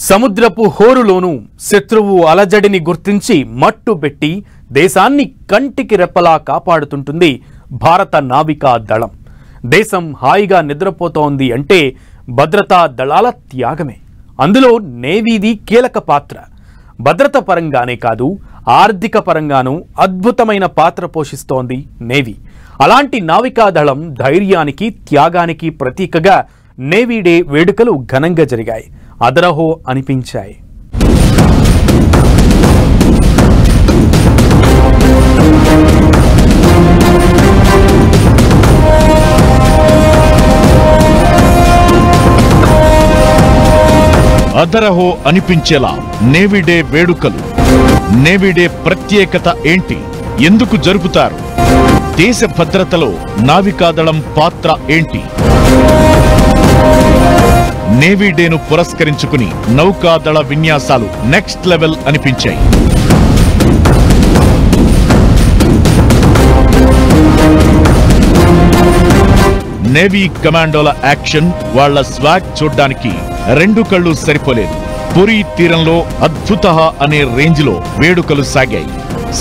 సముద్రపు హోరులోను శత్రువు అలజడిని గుర్తించి మట్టుబెట్టి దేశాన్ని కంటికి రెప్పలా కాపాడుతుంటుంది భారత నావికా దళం. దేశం హాయిగా నిద్రపోతోంది అంటే భద్రతా దళాల త్యాగమే. అందులో నేవీది కీలక పాత్ర. భద్రత పరంగానే కాదు, ఆర్థిక పరంగానూ అద్భుతమైన పాత్ర పోషిస్తోంది నేవీ. అలాంటి నావికా దళం ధైర్యానికి, త్యాగానికి ప్రతీకగా నేవీ డే వేడుకలు ఘనంగా జరిగాయి. అదరహో అనిపించాయి. అదరహో అనిపించేలా నేవీ డే వేడుకలు. నేవీ డే ప్రత్యేకత ఏంటి? ఎందుకు జరుపుతారు? దేశ భద్రతలో నావికాదళం పాత్ర ఏంటి? నేవీ డేను పురస్కరించుకుని నౌకాదళ విన్యాసాలు నెక్స్ట్ లెవెల్ అనిపించాయి. నేవీ కమాండోల యాక్షన్, వాళ్ల స్వాగ్ చూడ్డానికి రెండు కళ్ళు సరిపోలేదు. పురీ తీరంలో అద్భుత అనే రేంజ్లో వేడుకలు సాగాయి.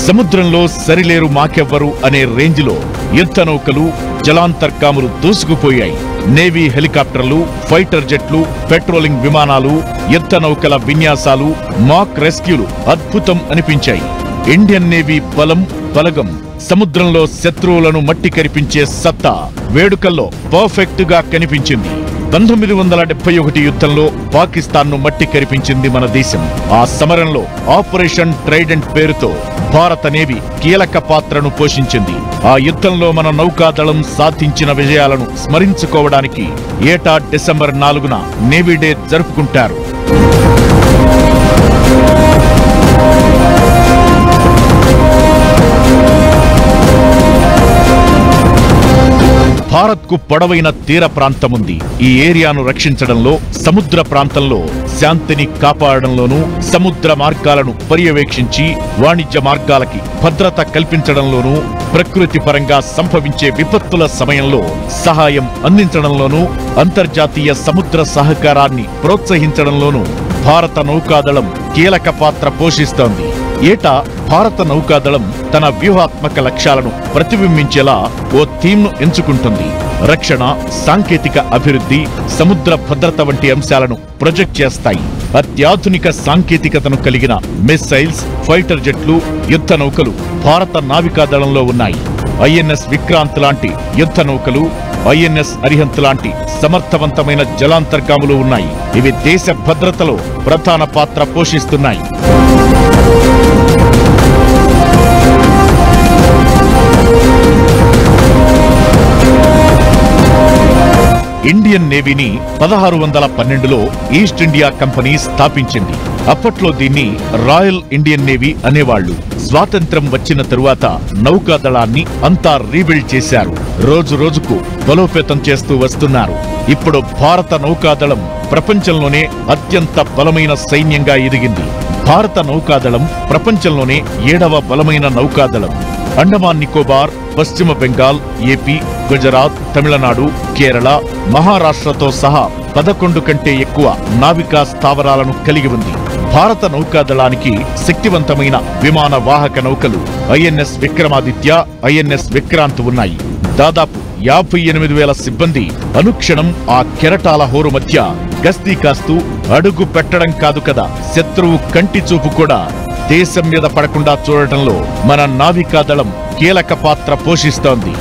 సముద్రంలో సరిలేరు మాకెవ్వరు అనే రేంజ్లో యుద్ధ నౌకలు, జలాంతర్గాములు దూసుకుపోయాయి. నేవీ హెలికాప్టర్లు, ఫైటర్ జెట్లు, పెట్రోలింగ్ విమానాలు, యుద్ధ నౌకల విన్యాసాలు, మాక్ రెస్క్యూలు అద్భుతం అనిపించాయి. ఇండియన్ నేవీ బలం, బలగం, సముద్రంలో శత్రువులను మట్టి కరిపించే సత్తా వేడుకల్లో పర్ఫెక్ట్ గా కనిపించింది. 1971 యుద్ధంలో పాకిస్తాన్ను మట్టి కరిపించింది మన దేశం. ఆ సమరంలో ఆపరేషన్ ట్రైడెంట్ పేరుతో భారత నేవీ కీలక పాత్రను పోషించింది. ఆ యుద్ధంలో మన నౌకాదళం సాధించిన విజయాలను స్మరించుకోవడానికి ఏటా డిసెంబర్ 4న నేవీ డే జరుపుకుంటారు. భారత్కు పొడవైన తీర ప్రాంతముంది. ఈ ఏరియాను రక్షించడంలో, సముద్ర ప్రాంతంలో శాంతిని కాపాడడంలోనూ, సముద్ర మార్గాలను పర్యవేక్షించి వాణిజ్య మార్గాలకి భద్రత కల్పించడంలోనూ, ప్రకృతి పరంగా సంభవించే విపత్తుల సమయంలో సహాయం అందించడంలోనూ, అంతర్జాతీయ సముద్ర సహకారాన్ని ప్రోత్సహించడంలోనూ భారత నౌకాదళం కీలక పాత్ర పోషిస్తోంది. ఏటా భారత నౌకాదళం తన వ్యూహాత్మక లక్ష్యాలను ప్రతిబింబించేలా ఓ థీమ్ను ఎంచుకుంటుంది. రక్షణ, సాంకేతిక అభివృద్ధి, సముద్ర భద్రత వంటి అంశాలను ప్రొజెక్ట్ చేస్తాయి. అత్యాధునిక సాంకేతికతను కలిగిన మిస్సైల్స్, ఫైటర్ జెట్లు, యుద్ధ నౌకలు భారత నావికాదళంలో ఉన్నాయి. ఐఎన్ఎస్ విక్రాంత్ లాంటి యుద్ధ నౌకలు, ఐఎన్ఎస్ అరిహంత్ లాంటి సమర్థవంతమైన జలాంతర్గాములు ఉన్నాయి. ఇవి దేశ భద్రతలో ప్రధాన పాత్ర పోషిస్తున్నాయి. ఇండియన్ నేవీని 1612లో ఈస్ట్ ఇండియా కంపెనీ స్థాపించింది. అప్పట్లో దీన్ని రాయల్ ఇండియన్ నేవీ అనేవాళ్లు. స్వాతంత్ర్యం వచ్చిన తరువాత నౌకాదళాన్ని అంతా రీబిల్డ్ చేశారు. రోజు రోజుకు బలోపేతం చేస్తూ వస్తున్నారు. ఇప్పుడు భారత నౌకాదళం ప్రపంచంలోనే అత్యంత బలమైన సైన్యంగా ఎదిగింది. భారత నౌకాదళం ప్రపంచంలోనే 7వ బలమైన నౌకాదళం. అండమాన్ నికోబార్, పశ్చిమ బెంగాల్, ఏపీ, గుజరాత్, తమిళనాడు, కేరళ, మహారాష్ట్రతో సహా 11 కంటే ఎక్కువ నావికా స్థావరాలను కలిగి ఉంది. భారత నౌకాదళానికి శక్తివంతమైన విమాన వాహక నౌకలు ఐఎన్ఎస్ విక్రమాదిత్య, ఐఎన్ఎస్ విక్రాంత్ ఉన్నాయి. దాదాపు 58,000 సిబ్బంది అనుక్షణం ఆ కెరటాల హోరు మధ్య గస్తీ కాస్తూ అడుగు పెట్టడం కాదు కదా, శత్రువు కంటి చూపు కూడా దేశం మీద పడకుండా చూడటంలో మన నావికాదళం కీలక పాత్ర పోషిస్తోంది.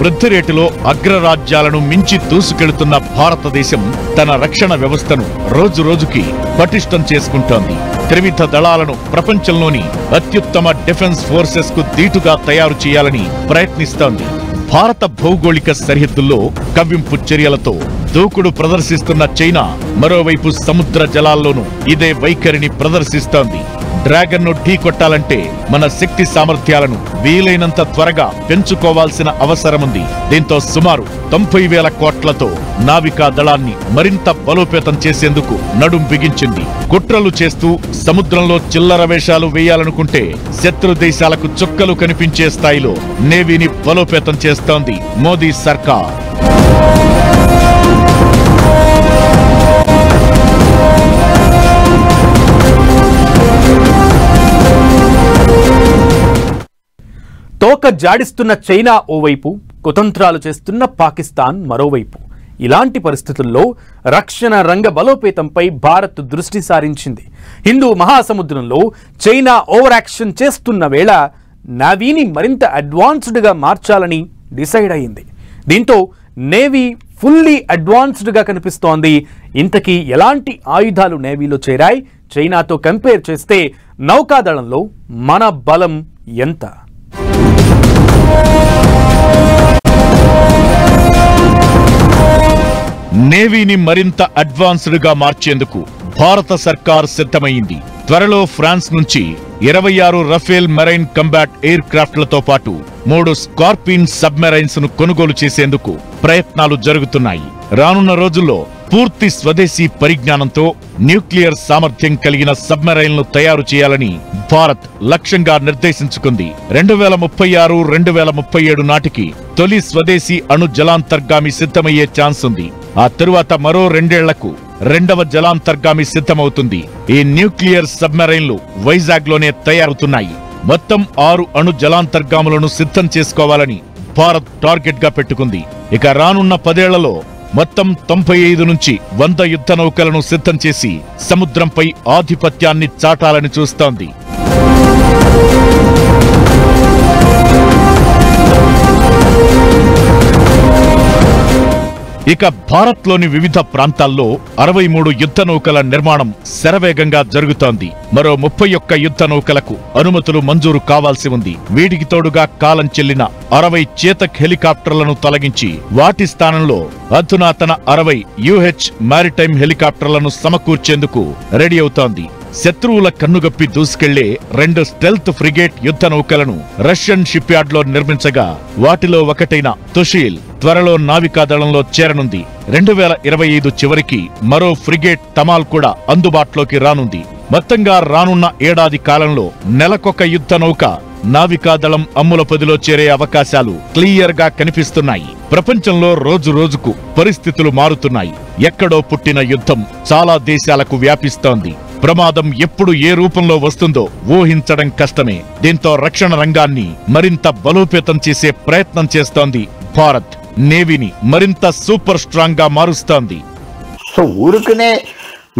వృద్ధి రేటులో అగ్రరాజ్యాలను మించి దూసుకెళ్తున్న భారతదేశం తన రక్షణ వ్యవస్థను రోజు రోజుకి పటిష్టం చేసుకుంటోంది. త్రివిధ దళాలను ప్రపంచంలోని అత్యుత్తమ డిఫెన్స్ ఫోర్సెస్ కు దీటుగా తయారు చేయాలని ప్రయత్నిస్తోంది. భారత భౌగోళిక సరిహద్దుల్లో కవ్వింపు చర్యలతో దూకుడు ప్రదర్శిస్తున్న చైనా మరోవైపు సముద్ర జలాల్లోనూ ఇదే వైఖరిని ప్రదర్శిస్తోంది. డ్రాగన్ను ఢీ కొట్టాలంటే మన శక్తి సామర్థ్యాలను వీలైనంత త్వరగా పెంచుకోవాల్సిన అవసరముంది. దీంతో సుమారు 90,000 కోట్లతో నావికా దళాన్ని మరింత బలోపేతం చేసేందుకు నడుం బిగించింది. కుట్రలు చేస్తూ సముద్రంలో చిల్లర వేషాలు వేయాలనుకుంటే శత్రు దేశాలకు చుక్కలు కనిపించే స్థాయిలో నేవీని బలోపేతం చేస్తోంది మోదీ సర్కార్. జాడిస్తున్న చైనా ఓవైపు, కుతంత్రాలు చేస్తున్న పాకిస్తాన్ మరోవైపు. ఇలాంటి పరిస్థితుల్లో రక్షణ రంగ బలోపేతంపై భారత్ దృష్టి సారించింది. హిందూ మహాసముద్రంలో చైనా ఓవర్ యాక్షన్ చేస్తున్న వేళ నేవీని మరింత అడ్వాన్స్డ్గా మార్చాలని డిసైడ్ అయింది. దీంతో నేవీ ఫుల్లీ అడ్వాన్స్డ్గా కనిపిస్తోంది. ఇంతకీ ఎలాంటి ఆయుధాలు నేవీలో చేరాయి? చైనాతో కంపేర్ చేస్తే నౌకాదళంలో మన బలం ఎంత? నేవీని మరింత అడ్వాన్స్డ్ గా మార్చేందుకు భారత సర్కార్ సిద్ధమైంది. త్వరలో ఫ్రాన్స్ నుంచి 26 రఫేల్ మెరైన్ కంబాట్ ఎయిర్ క్రాఫ్ట్లతో పాటు 3 స్కార్పిన్ సబ్మెరైన్స్ ను కొనుగోలు చేసేందుకు ప్రయత్నాలు జరుగుతున్నాయి. రానున్న రోజుల్లో పూర్తి స్వదేశీ పరిజ్ఞానంతో న్యూక్లియర్ సామర్థ్యం కలిగిన సబ్మెరైన్లు తయారు చేయాలని భారత్ లక్ష్యంగా నిర్దేశించుకుంది. 2036-2037 నాటికి తొలి స్వదేశీ అణు జలాంతర్గామి సిద్ధమయ్యే ఛాన్స్ ఉంది. ఆ తరువాత మరో 2 ఏళ్లకు రెండవ జలాంతర్గామి సిద్ధమవుతుంది. ఈ న్యూక్లియర్ సబ్మెరైన్లు వైజాగ్ లోనే తయారవుతున్నాయి. మొత్తం 6 అణు జలాంతర్గాములను సిద్ధం చేసుకోవాలని భారత్ టార్గెట్ గా పెట్టుకుంది. ఇక రానున్న 10 ఏళ్లలో మొత్తం 95 నుంచి 100 యుద్ధ నౌకలను సిద్ధం చేసి సముద్రంపై ఆధిపత్యాన్ని చాటాలని చూస్తోంది. ఇక భారత్లోని వివిధ ప్రాంతాల్లో 63 యుద్ధ నౌకల నిర్మాణం శరవేగంగా జరుగుతోంది. మరో 31 యుద్ధ నౌకలకు అనుమతులు మంజూరు కావాల్సి ఉంది. వీటికి తోడుగా కాలం చెల్లిన 60 చేతక్ హెలికాప్టర్లను తొలగించి వాటి స్థానంలో అధునాతన 60 UH మారిటైమ్ హెలికాప్టర్లను సమకూర్చేందుకు రెడీ అవుతోంది. శత్రువుల కన్నుగప్పి దూసుకెళ్లే 2 స్టెల్త్ ఫ్రిగేట్ యుద్ధ నౌకలను రష్యన్ షిప్ యార్డ్ లో నిర్మించగా వాటిలో ఒకటైన తుషీల్ త్వరలో నావికాదళంలో చేరనుంది. 2025 చివరికి మరో ఫ్రిగేట్ తమాల్ కూడా అందుబాటులోకి రానుంది. మొత్తంగా రానున్న ఏడాది కాలంలో నెలకొక యుద్ధ నౌక నావికాదళం అమ్ముల పొదిలో చేరే అవకాశాలు క్లియర్ గా కనిపిస్తున్నాయి. ప్రపంచంలో రోజు రోజుకు పరిస్థితులు మారుతున్నాయి. ఎక్కడో పుట్టిన యుద్ధం చాలా దేశాలకు వ్యాపిస్తోంది. ప్రమాదం ఎప్పుడు ఏ రూపంలో వస్తుందో ఊహించడం కష్టమే. దీంతో రక్షణ రంగాన్ని మరింత బలోపేతం చేసే ప్రయత్నం చేస్తోంది భారత్. నేవీని మరింత సూపర్ స్ట్రాంగ్ గా మారుస్తోంది. సో ఊరికనే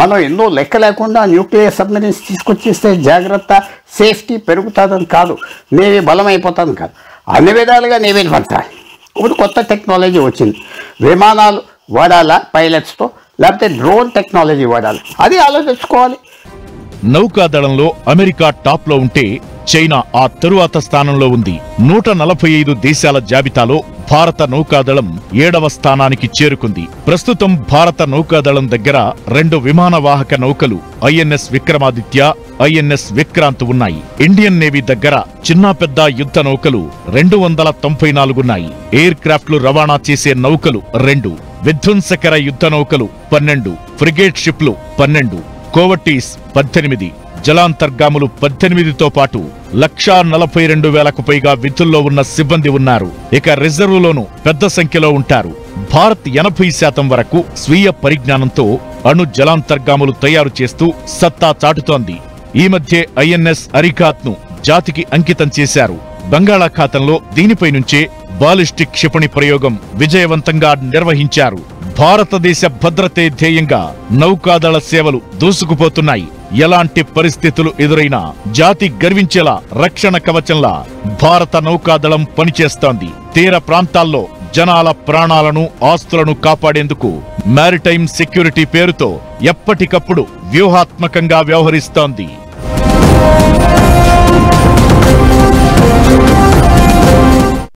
మనం ఎన్నో లెక్క లేకుండా న్యూక్లియర్ సబ్మెరీన్స్ తీసుకొచ్చేస్తే జాగ్రత్త సేఫ్టీ పెరుగుతుందని కాదు, నేవీ బలం అయిపోతుంది కాదు. అన్ని విధాలుగా నేవీని పడతాయి. ఇప్పుడు కొత్త టెక్నాలజీ వచ్చింది. విమానాలు వాడాలా పైలట్స్తో, లేకపోతే డ్రోన్ టెక్నాలజీ వాడాలి, అది ఆలోచించుకోవాలి. నౌకాదళంలో అమెరికా టాప్ లో ఉంటే చైనా ఆ తరువాత స్థానంలో ఉంది. 145 దేశాల జాబితాలో భారత నౌకాదళం 7వ స్థానానికి చేరుకుంది. ప్రస్తుతం భారత నౌకాదళం దగ్గర 2 విమానవాహక నౌకలు INS విక్రమాదిత్య, INS విక్రాంత్ ఉన్నాయి. ఇండియన్ నేవీ దగ్గర చిన్న పెద్ద యుద్ధ నౌకలు 294 ఉన్నాయి. ఎయిర్ క్రాఫ్ట్లు రవాణా చేసే నౌకలు 2, విధ్వంసకర యుద్ధ నౌకలు 12, ఫ్రిగేట్ షిప్లు 12, కోవటీస్ 18, జలాంతర్గాములు 18తో పాటు 142,000కు పైగా విధుల్లో ఉన్న సిబ్బంది ఉన్నారు. ఇక రిజర్వులోనూ పెద్ద సంఖ్యలో ఉంటారు. భారత్ 80% వరకు స్వీయ పరిజ్ఞానంతో అణు జలాంతర్గాములు తయారు చేస్తూ సత్తా చాటుతోంది. ఈ మధ్య INS అరికాత్ ను జాతికి అంకితం చేశారు. బంగాళాఖాతంలో దీనిపై నుంచే బాలిస్టిక్ క్షిపణి ప్రయోగం విజయవంతంగా నిర్వహించారు. భారతదేశ భద్రతే ధ్యేయంగా నౌకాదళ సేవలు దూసుకుపోతున్నాయి. ఎలాంటి పరిస్థితులు ఎదురైనా జాతి గర్వించేలా రక్షణ కవచంలా భారత నౌకాదళం పనిచేస్తోంది. తీర ప్రాంతాల్లో జనాల ప్రాణాలను, ఆస్తులను కాపాడేందుకు మారిటైమ్ సెక్యూరిటీ పేరుతో ఎప్పటికప్పుడు వ్యూహాత్మకంగా వ్యవహరిస్తోంది.